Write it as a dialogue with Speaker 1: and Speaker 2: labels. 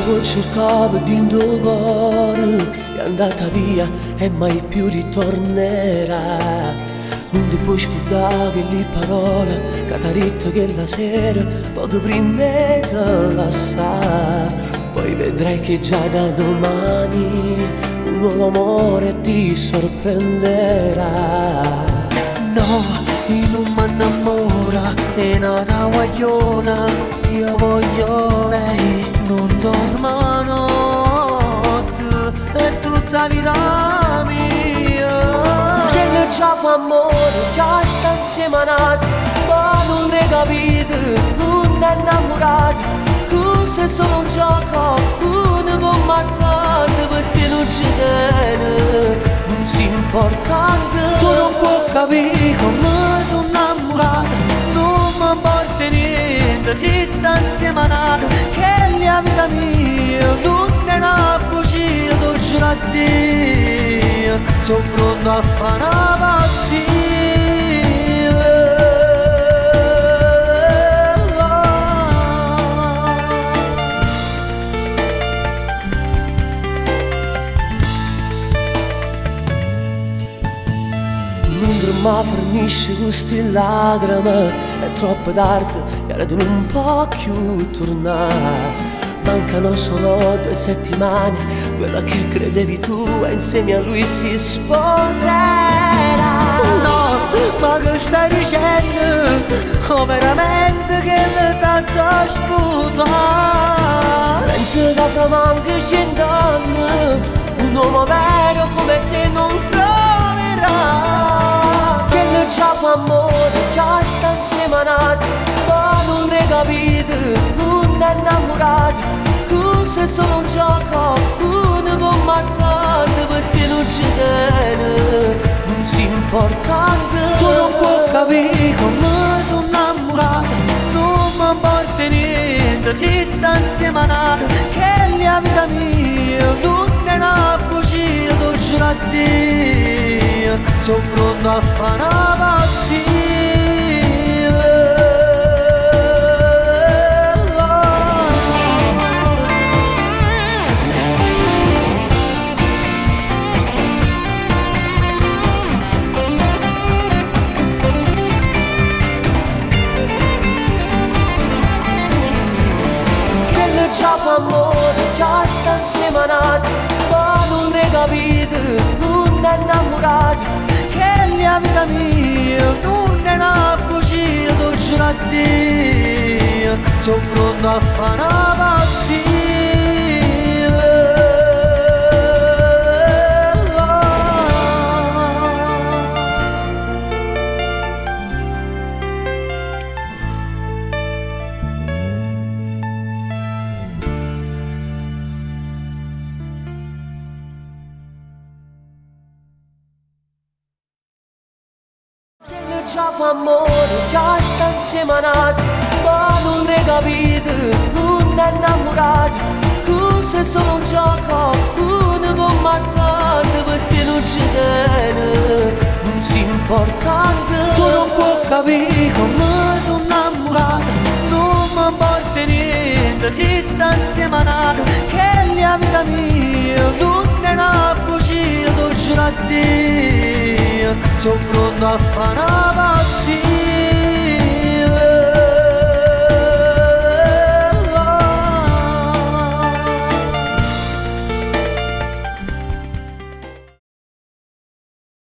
Speaker 1: che cercavo dentro il cuore è andata via e mai più ritornerà. Non ti puoi scordare che le parole che t'ha detto che la sera poco prima te la sa. Poi vedrai che già da domani un nuovo amore ti sorprenderà. No, io non mi innamora, è nata guagliona, io voglio lei, non dormo notte, è tutta vita mia. Che lei già fa amore, già sta insieme a nati, ma non le capite, non è innamorati. Tu sei solo un gioco, uno con mattare, per te non ci tiene, non si importante. Tu non puoi capire come sono innamorata, non mi importa niente, si sta insieme a nata, che è la vita mia, non è una bugia, tu giuro a Dio, sono pronto a fare una pazzia. Ma fornisce queste lacrime, è troppo tardi, era di non può più tornare. Mancano solo 2 settimane, quella che credevi tu e insieme a lui si sposerà. No, ma che stai dicendo? Oh, veramente che ne sa tua sposa? Penso che fra manca 100 anni un uomo vero come te non troverà. Già fa amore, già sta insieme a nati, ma non le capite, non è innamorati. Tu sei solo un gioco, uno con mattante, per te non ci tiene, non si importante. Tu non puoi capire come sono innamorata, non mi importa niente, si sta insieme a nata, che è la vita mia, non è una bugia, tu giuro a Dio, sono pronto a fare una pazzia. Già fa amore, già sta insieme a nati, ma non le capite, non è innamorati. Che è la vita mia, non è una bugia, tu giuro a Dio, sono pronto a fare una pazzia. Già fa amore, già sta insieme a nati, ma non le capite, non è innamorati. Tu sei solo un gioco, uno con mattante, per te non ci tiene, non si importante. Tu non puoi capire come sono innamorata, non mi importa niente, si sta insieme a nata, che è la vita mia, non è una bugia, tu giuro a Dio, sono pronto a fare una pazzia.